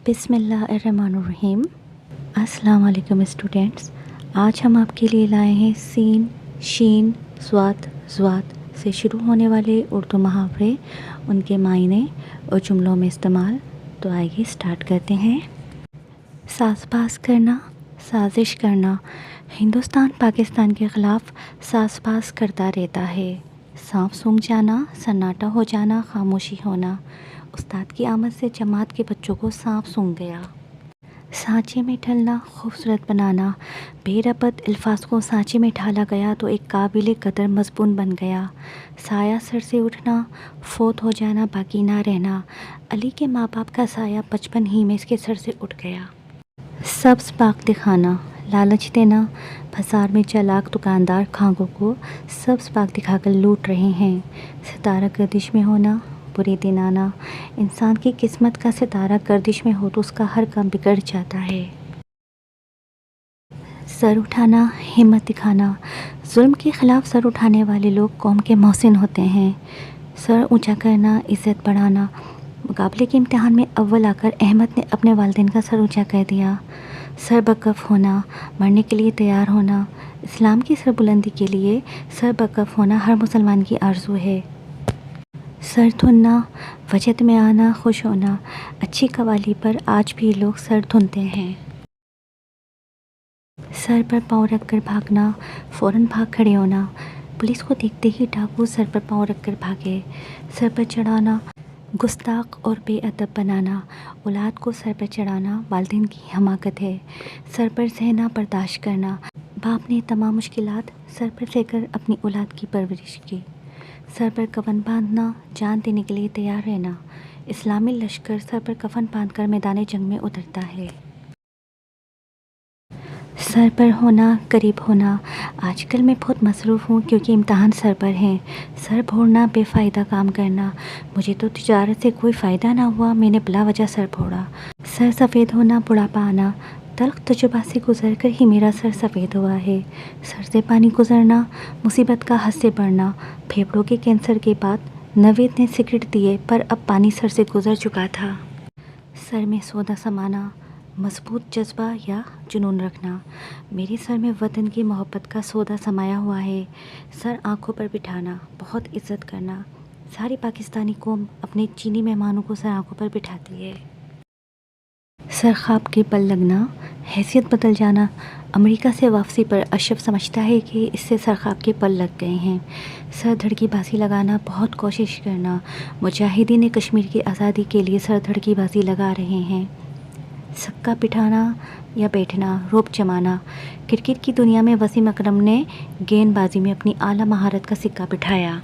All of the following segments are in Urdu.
بسم اللہ الرحمن الرحیم۔ السلام علیکم اسٹوڈینٹس، آج ہم آپ کے لیے لائے ہیں سین، شین، صاد، ضاد سے شروع ہونے والے اردو محاورے، ان کے معنی اور جملوں میں استعمال۔ تو آئیے اسٹارٹ کرتے ہیں۔ ساز باز کرنا، سازش کرنا۔ ہندوستان پاکستان کے خلاف ساز باز کرتا رہتا ہے۔ سانپ سونگھ جانا، سناٹا ہو جانا، خاموشی ہونا۔ استاد کی آمد سے جماعت کے بچوں کو سانپ سونگھ گیا۔ سانچے میں ڈھلنا، خوبصورت بنانا۔ بے ربط الفاظ کو سانچے میں ڈھالا گیا تو ایک قابل قدر مضمون بن گیا۔ سایہ سر سے اٹھنا، فوت ہو جانا، باقی نہ رہنا۔ علی کے ماں باپ کا سایہ بچپن ہی میں اس کے سر سے اٹھ گیا۔ سبز باغ دکھانا، لالچ دینا۔ بازار میں چالاک دکاندار کھانگوں کو سبز باغ دکھا کر لوٹ رہے ہیں۔ ستارہ گردش میں ہونا، برے دن آنا۔ انسان کی قسمت کا ستارہ گردش میں ہو تو اس کا ہر کام بگڑ جاتا ہے۔ سر اٹھانا، ہمت دکھانا۔ ظلم کے خلاف سر اٹھانے والے لوگ قوم کے محسن ہوتے ہیں۔ سر اونچا کرنا، عزت بڑھانا۔ مقابلے کے امتحان میں اول آ کر احمد نے اپنے والدین کا سر اونچا کر دیا۔ سر برکف ہونا، مرنے کے لیے تیار ہونا۔ اسلام کی سربلندی کے لیے سر برکف ہونا ہر مسلمان کی آرزو ہے۔ سر دھننا، وجد میں آنا، خوش ہونا۔ اچھی قوالی پر آج بھی لوگ سر دھنتے ہیں۔ سر پر پاؤں رکھ کر بھاگنا، فوراً بھاگ کھڑے ہونا۔ پولیس کو دیکھتے ہی ڈاکو سر پر پاؤں رکھ کر بھاگے۔ سر پر چڑھانا، گستاخ اور بے ادب بنانا۔ اولاد کو سر پر چڑھانا والدین کی حماقت ہے۔ سر پر سہنا، برداشت کرنا۔ باپ نے تمام مشکلات سر پر لے کر اپنی اولاد کی پرورش کی۔ سر پر کفن باندھنا، جان دینے کے لیے تیار رہنا۔ اسلامی لشکر سر پر کفن باندھ کر میدان جنگ میں اترتا ہے۔ سر پر ہونا، قریب ہونا۔ آج کل میں بہت مصروف ہوں کیونکہ امتحان سر پر ہیں۔ سر پھوڑنا، بے فائدہ کام کرنا۔ مجھے تو تجارت سے کوئی فائدہ نہ ہوا، میں نے بلا وجہ سر پھوڑا۔ سر سفید ہونا، بڑھاپا آنا۔ تلخ تجربات سے گزر کر ہی میرا سر سفید ہوا ہے۔ سر سے پانی گزرنا، مصیبت کا حد سے بڑھنا۔ پھیپھڑوں کے کینسر کے بعد نوید نے سگریٹ دیے پر اب پانی سر سے گزر چکا تھا۔ سر میں سودا سمانا، مضبوط جذبہ یا جنون رکھنا۔ میرے سر میں وطن کی محبت کا سودا سمایا ہوا ہے۔ سر آنکھوں پر بٹھانا، بہت عزت کرنا۔ ساری پاکستانی قوم اپنے چینی مہمانوں کو سر آنکھوں پر بٹھاتی ہے۔ سر خواب کے پل لگنا، حیثیت بدل جانا۔ امریکہ سے واپسی پر اشرف سمجھتا ہے کہ اس سے سر خواب کے پل لگ گئے ہیں۔ سر دھڑ کی بازی لگانا، بہت کوشش کرنا۔ مجاہدین کشمیر کی آزادی کے لیے سر دھڑ کی بازی لگا رہے ہیں۔ سکہ بٹھانا یا بیٹھنا، روپ جمانا۔ کرکٹ کی دنیا میں وسیم اکرم نے گیند بازی میں اپنی اعلیٰ مہارت کا سکہ بٹھایا۔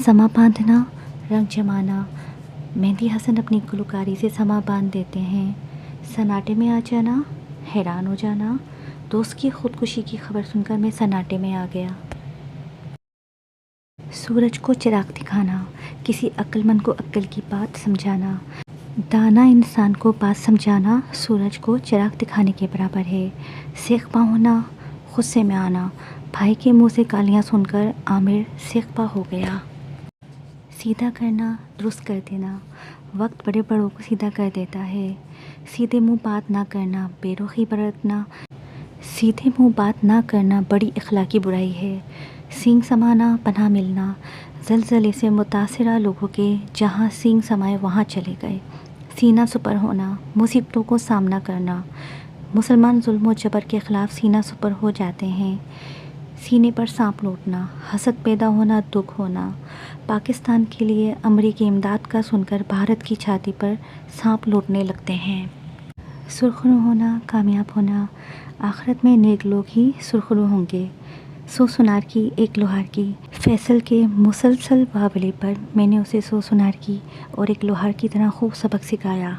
سما باندھنا، رنگ جمانا۔ مہندی حسن اپنی گلوکاری سے سما باندھ دیتے ہیں۔ سناٹے میں آ جانا، حیران ہو جانا۔ دوست کی خودکشی کی خبر سن کر میں سناٹے میں آ گیا۔ سورج کو چراغ دکھانا، کسی عقل مند کو عقل کی بات سمجھانا۔ دانا انسان کو بات سمجھانا سورج کو چراغ دکھانے کے برابر ہے۔ سیخ پا ہونا، غصے میں آنا۔ بھائی کے منہ سے گالیاں سن کر عامر سیخ پا ہو گیا۔ سیدھا کرنا، درست کر دینا۔ وقت بڑے بڑوں کو سیدھا کر دیتا ہے۔ سیدھے منہ بات نہ کرنا، بے رخی برتنا۔ سیدھے منہ بات نہ کرنا بڑی اخلاقی برائی ہے۔ سینگ سمانا، پناہ ملنا۔ زلزلے سے متاثرہ لوگوں کے جہاں سینگ سمائے وہاں چلے گئے۔ سینہ سپر ہونا، مصیبتوں کو سامنا کرنا۔ مسلمان ظلم و جبر کے خلاف سینہ سپر ہو جاتے ہیں۔ سینے پر سانپ لوٹنا، حسد پیدا ہونا، دکھ ہونا۔ پاکستان کے لیے امریکی امداد کا سن کر بھارت کی چھاتی پر سانپ لوٹنے لگتے ہیں۔ سرخرو ہونا، کامیاب ہونا۔ آخرت میں نیک لوگ ہی سرخرو ہوں گے۔ سو سنار کی ایک لوہار کی۔ فیصل کے مسلسل بابلے پر میں نے اسے سو سنار کی اور ایک لوہار کی طرح خوب سبق سکھایا۔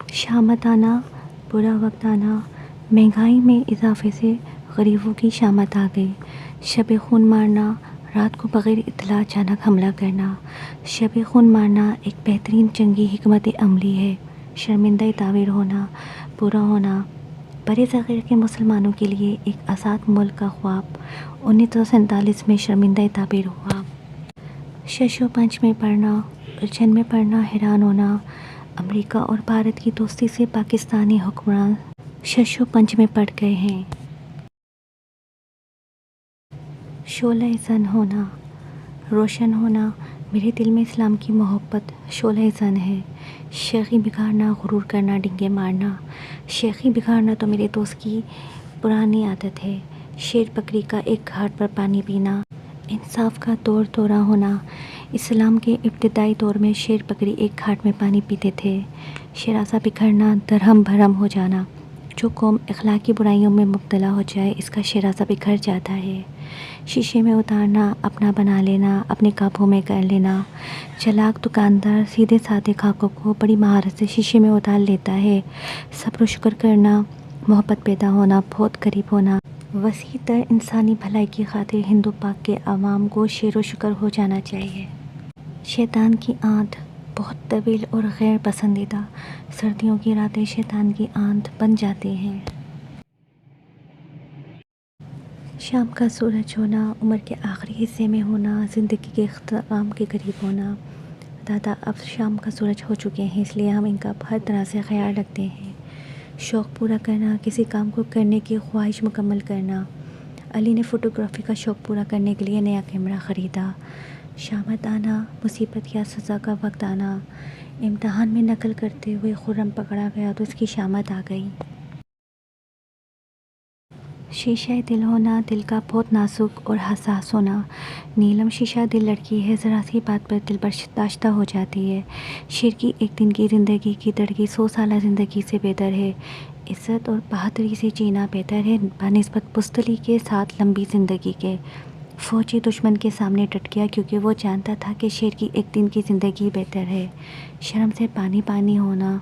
شامت آنا، برا وقت آنا۔ مہنگائی میں اضافے سے غریبوں کی شامت آ گئی۔ شب خون مارنا، رات کو بغیر اطلاع اچانک حملہ کرنا۔ شب خون مارنا ایک بہترین جنگی حکمت عملی ہے۔ شرمندہ تعبیر ہونا، برا ہونا۔ برِ صغیر کے مسلمانوں کے لیے ایک آزاد ملک کا خواب 1947 میں شرمندہ تعبیر ہوا۔ شش و پنج میں پڑھنا، الجھن میں پڑنا، حیران ہونا، امریکہ اور بھارت کی دوستی سے پاکستانی حکمران شش و پنج میں پڑ گئے ہیں۔ شعلہ زن ہونا، روشن ہونا، میرے دل میں اسلام کی محبت شعلہ زن ہے۔ شیخی بگاڑنا، غرور کرنا، ڈنگے مارنا، شیخی بگاڑنا تو میرے دوست کی پرانی عادت ہے۔ شیر بکری کا ایک گھاٹ پر پانی پینا، انصاف کا دور دورہ ہونا۔ اسلام کے ابتدائی دور میں شیر بکری ایک گھاٹ میں پانی پیتے تھے۔ شیرازہ بکھرنا، درہم بھرم ہو جانا، جو قوم اخلاقی برائیوں میں مبتلا ہو جائے اس کا شیرازہ بکھر جاتا ہے۔ شیشے میں اتارنا، اپنا بنا لینا، اپنے قابو میں کر لینا۔ چلاک دکاندار سیدھے سادے گاہکوں کو بڑی مہارت سے شیشے میں اتار لیتا ہے۔ صبر و شکر کرنا، محبت پیدا ہونا، بہت قریب ہونا۔ وسیع تر انسانی بھلائی کی خاطر ہندو پاک کے عوام کو شیر و شکر ہو جانا چاہیے۔ شیطان کی آنت بہت طویل اور غیر پسندیدہ۔ سردیوں کی راتیں شیطان کی آنت بن جاتی ہیں۔ شام کا سورج ہونا، عمر کے آخری حصے میں ہونا، زندگی کے اختتام کے قریب ہونا۔ دادا اب شام کا سورج ہو چکے ہیں، اس لیے ہم ان کا ہر طرح سے خیال رکھتے ہیں۔ شوق پورا کرنا، کسی کام کو کرنے کی خواہش مکمل کرنا۔ علی نے فوٹوگرافی کا شوق پورا کرنے کے لیے نیا کیمرہ خریدا۔ شامت آنا، مصیبت یا سزا کا وقت آنا۔ امتحان میں نقل کرتے ہوئے خرم پکڑا گیا تو اس کی شامت آ گئی۔ شیشہ دل ہونا، دل کا بہت نازک اور حساس ہونا۔ نیلم شیشہ دل لڑکی ہے، ذرا سی بات پر دل برداشتہ ہو جاتی ہے۔ شیر کی ایک دن کی زندگی کی دڑکی 100 سالہ زندگی سے بہتر ہے۔ عزت اور بہادری سے جینا بہتر ہے بنسبت بزدلی کے ساتھ لمبی زندگی کے۔ فوجی دشمن کے سامنے ڈٹ گیا کیونکہ وہ جانتا تھا کہ شیر کی ایک دن کی زندگی بہتر ہے۔ شرم سے پانی پانی ہونا،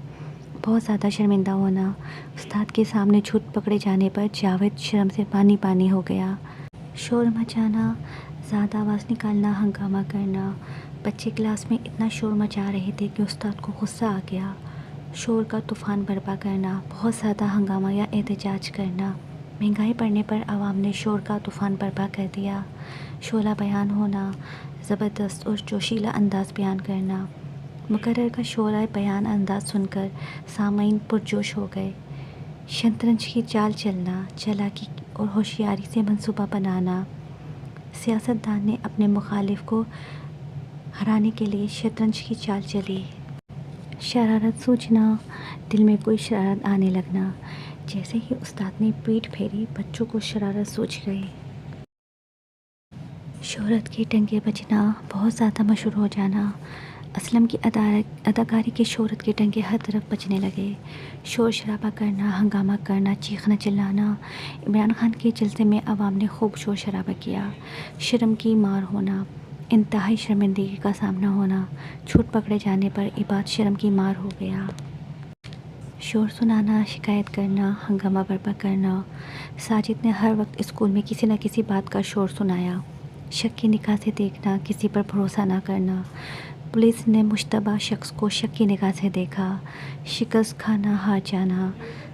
بہت زیادہ شرمندہ ہونا۔ استاد کے سامنے جھوٹ پکڑے جانے پر جاوید شرم سے پانی پانی ہو گیا۔ شور مچانا، زیادہ آواز نکالنا، ہنگامہ کرنا۔ بچے کلاس میں اتنا شور مچا رہے تھے کہ استاد کو غصہ آ گیا۔ شور کا طوفان برپا کرنا، بہت زیادہ ہنگامہ یا احتجاج کرنا۔ مہنگائی بڑھنے پر عوام نے شور کا طوفان برپا کر دیا۔ شعلہ بیان ہونا، زبردست اور جوشیلا انداز بیان کرنا۔ مقرر کا شعلہ بیان انداز سن کر سامعین پرجوش ہو گئے۔ شطرنج کی چال چلنا، چالاکی اور ہوشیاری سے منصوبہ بنانا۔ سیاست دان نے اپنے مخالف کو ہرانے کے لیے شطرنج کی چال چلی۔ شرارت سوچنا، دل میں کوئی شرارت آنے لگنا۔ جیسے ہی استاد نے پیٹھ پھیری بچوں کو شرارت سوچ گئی۔ شہرت کے ٹنکے بجنا، بہت زیادہ مشہور ہو جانا۔ اسلم کی اداکاری کے شہرت کے ٹنکے ہر طرف بجنے لگے۔ شور شرابہ کرنا، ہنگامہ کرنا، چیخنا چلانا۔ عمران خان کے جلسے میں عوام نے خوب شور شرابہ کیا۔ شرم کی مار ہونا، انتہائی شرمندگی کا سامنا ہونا۔ جھوٹ پکڑے جانے پر عباد شرم کی مار ہو گیا۔ شور سنانا، شکایت کرنا، ہنگامہ برپا کرنا۔ ساجد نے ہر وقت اسکول میں کسی نہ کسی بات کا شور سنایا۔ شک کی نگاہ سے دیکھنا، کسی پر بھروسہ نہ کرنا۔ پولیس نے مشتبہ شخص کو شک کی نگاہ سے دیکھا۔ شکست کھانا، ہار جانا۔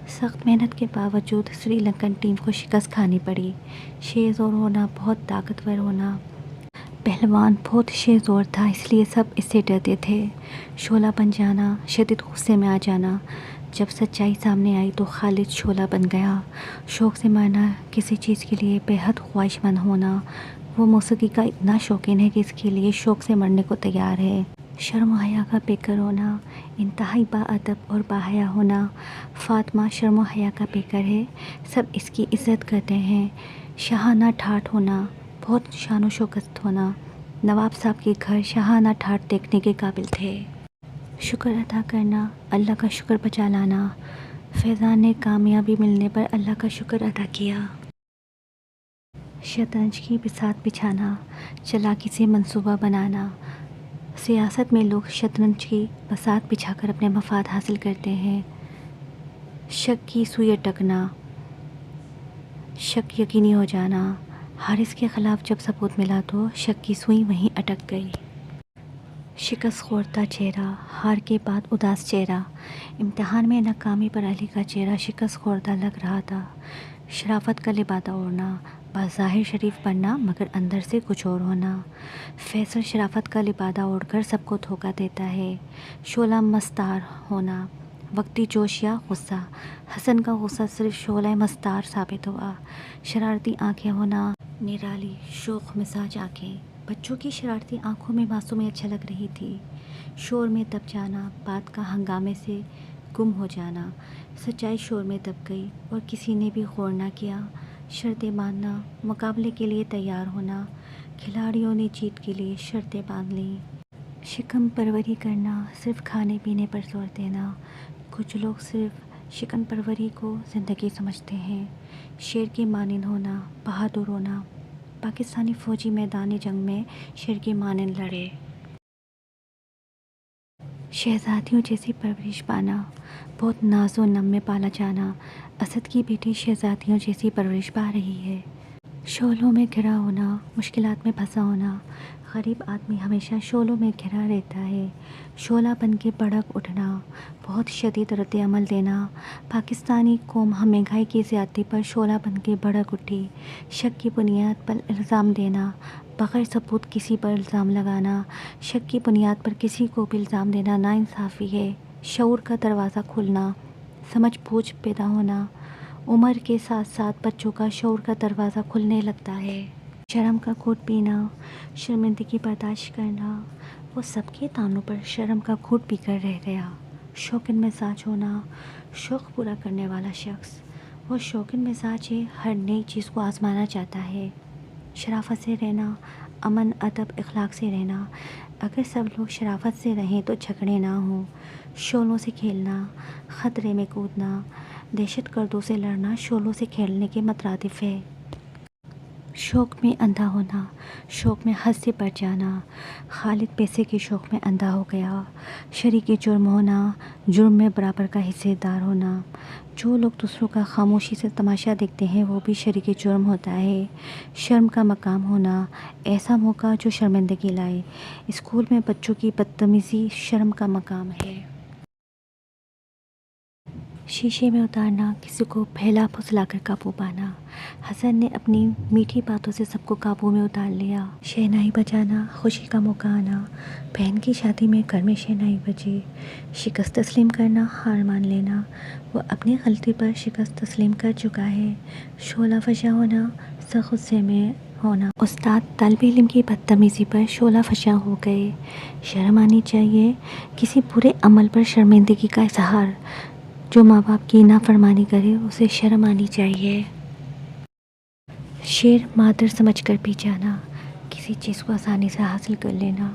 سخت محنت کے باوجود سری لنکن ٹیم کو شکست کھانی پڑی۔ شیر زور ہونا، بہت طاقتور ہونا۔ پہلوان بہت شیر زور تھا اس لیے سب اس سے ڈرتے تھے۔ شعلہ بن جانا، شدید غصے میں آ جانا۔ جب سچائی سامنے آئی تو خالد شعلہ بن گیا۔ شوق سے مرنا، کسی چیز کے لیے بے حد خواہش مند ہونا۔ وہ موسیقی کا اتنا شوقین ہے کہ اس کے لیے شوق سے مرنے کو تیار ہے۔ شرم و حیا کا پیکر ہونا، انتہائی باادب اور باحیا ہونا۔ فاطمہ شرم و حیا کا پیکر ہے، سب اس کی عزت کرتے ہیں۔ شاہانہ ٹھاٹھ ہونا، بہت شان و شوکت ہونا۔ نواب صاحب کے گھر شاہانہ ٹھاٹھ دیکھنے کے قابل تھے۔ شکر ادا کرنا، اللہ کا شکر بجا لانا۔ فیضان نے کامیابی ملنے پر اللہ کا شکر ادا کیا۔ شطرنج کی بساط بچھانا، چالاکی سے منصوبہ بنانا۔ سیاست میں لوگ شطرنج کی بساط بچھا کر اپنے مفاد حاصل کرتے ہیں۔ شک کی سوئی اٹکنا، شک یقینی ہو جانا۔ حارث کے خلاف جب ثبوت ملا تو شک کی سوئی وہیں اٹک گئی۔ شکست خوردہ چہرہ، ہار کے بعد اداس چہرہ۔ امتحان میں ناکامی پر علی کا چہرہ شکست خوردہ لگ رہا تھا۔ شرافت کا لبادہ اوڑھنا، بظاہر شریف بننا مگر اندر سے کچھ اور ہونا۔ فیصل شرافت کا لبادہ اوڑھ کر سب کو دھوکہ دیتا ہے۔ شعلہ مستار ہونا، وقتی جوش یا غصہ۔ حسن کا غصہ صرف شعلہ مستار ثابت ہوا۔ شرارتی آنکھیں ہونا، نرالی شوخ مزاج آنکھیں۔ بچوں کی شرارتی آنکھوں میں معصومیت جھلک رہی تھی۔ شور میں دب جانا، بات کا ہنگامے سے گم ہو جانا۔ سچائی شور میں دب گئی اور کسی نے بھی غور نہ کیا۔ شرطیں باندھنا، مقابلے کے لیے تیار ہونا۔ کھلاڑیوں نے جیت کے لیے شرطیں باندھ لیں۔ شکم پروری کرنا، صرف کھانے پینے پر زور دینا۔ کچھ لوگ صرف شکم پروری کو زندگی سمجھتے ہیں۔ شیر کے مانند ہونا، بہادر ہونا۔ پاکستانی فوجی میدان جنگ میں شیر کے مانند لڑے۔ شہزادیوں جیسی پرورش پانا، بہت ناز و نم میں پالا جانا۔ اسد کی بیٹی شہزادیوں جیسی پرورش پا رہی ہے۔ شعلوں میں گھرا ہونا، مشکلات میں پھنسا ہونا۔ غریب آدمی ہمیشہ شعلوں میں گھرا رہتا ہے۔ شعلہ بن کے بھڑک اٹھنا، بہت شدید رد عمل دینا۔ پاکستانی قوم مہنگائی کی زیادتی پر شعلہ بن کے بھڑک اٹھی۔ شک کی بنیاد پر الزام دینا، بغیر ثبوت کسی پر الزام لگانا۔ شک کی بنیاد پر کسی کو بھی الزام دینا ناانصافی ہے۔ شعور کا دروازہ کھلنا، سمجھ بوجھ پیدا ہونا۔ عمر کے ساتھ ساتھ بچوں کا شعور کا دروازہ کھلنے لگتا ہے۔ شرم کا گھونٹ پینا، شرمندگی برداشت کرنا۔ وہ سب کے تانوں پر شرم کا گھونٹ پی کر رہ گیا۔ شوقین مزاج ہونا، شوق پورا کرنے والا شخص۔ وہ شوقین مزاج ہے، ہر نئی چیز کو آزمانا چاہتا ہے۔ شرافت سے رہنا، امن ادب اخلاق سے رہنا۔ اگر سب لوگ شرافت سے رہیں تو جھگڑے نہ ہوں۔ شعلوں سے کھیلنا، خطرے میں کودنا۔ دہشت گردوں سے لڑنا شعلوں سے کھیلنے کے مترادف ہے۔ شوق میں اندھا ہونا، شوق میں حد سے بڑھ جانا۔ خالد پیسے کے شوق میں اندھا ہو گیا۔ شریک جرم ہونا، جرم میں برابر کا حصے دار ہونا۔ جو لوگ دوسروں کا خاموشی سے تماشا دیکھتے ہیں وہ بھی شریک جرم ہوتا ہے۔ شرم کا مقام ہونا، ایسا موقع جو شرمندگی لائے۔ اسکول میں بچوں کی بدتمیزی شرم کا مقام ہے۔ شیشے میں اتارنا، کسی کو پھیلا پھسلا کر قابو پانا۔ حسن نے اپنی میٹھی باتوں سے سب کو قابو میں اتار لیا۔ شہنائی بجانا، خوشی کا موقع آنا۔ بہن کی شادی میں گھر میں شہنائی بجی۔ شکست تسلیم کرنا، ہار مان لینا۔ وہ اپنی غلطی پر شکست تسلیم کر چکا ہے۔ شعلہ فشاں ہونا، سخت غصے میں ہونا۔ استاد طالب علم کی بدتمیزی پر شعلہ فشاں ہو گئے۔ شرم آنی چاہیے، کسی برے عمل پر شرمندگی کا اظہار۔ جو ماں باپ کی نافرمانی کرے اسے شرم آنی چاہیے۔ شیر مادر سمجھ کر پی جانا، کسی چیز کو آسانی سے حاصل کر لینا۔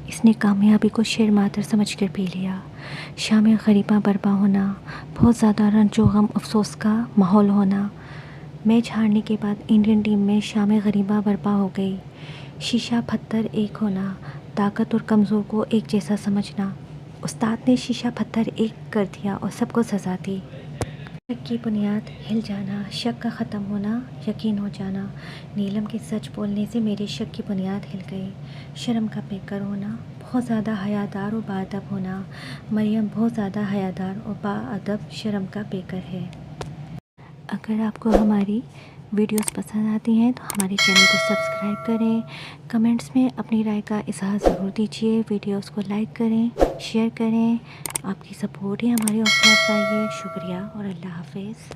اس نے کامیابی کو شیر مادر سمجھ کر پی لیا۔ شام غریباں برپا ہونا، بہت زیادہ رنج و غم افسوس کا ماحول ہونا۔ میچ ہارنے کے بعد انڈین ٹیم میں شام غریباں برپا ہو گئی۔ شیشہ پتھر ایک ہونا، طاقت اور کمزور کو ایک جیسا سمجھنا۔ استاد نے شیشہ پتھر ایک کر دیا اور سب کو سزا دی۔ شک کی بنیاد ہل جانا، شک کا ختم ہونا، یقین ہو جانا۔ نیلم کے سچ بولنے سے میرے شک کی بنیاد ہل گئی۔ شرم کا پیکر ہونا، بہت زیادہ حیادار اور باادب ہونا۔ مریم بہت زیادہ حیادار اور باادب شرم کا پیکر ہے۔ اگر آپ کو ہماری ویڈیوز پسند آتی ہیں تو ہمارے چینل کو سبسکرائب کریں، کمنٹس میں اپنی رائے کا اظہار ضرور دیجیے، ویڈیوز کو لائک کریں، شیئر کریں۔ آپ کی سپورٹ ہی ہماری حوصلہ افزائی ہے۔ شکریہ اور اللہ حافظ۔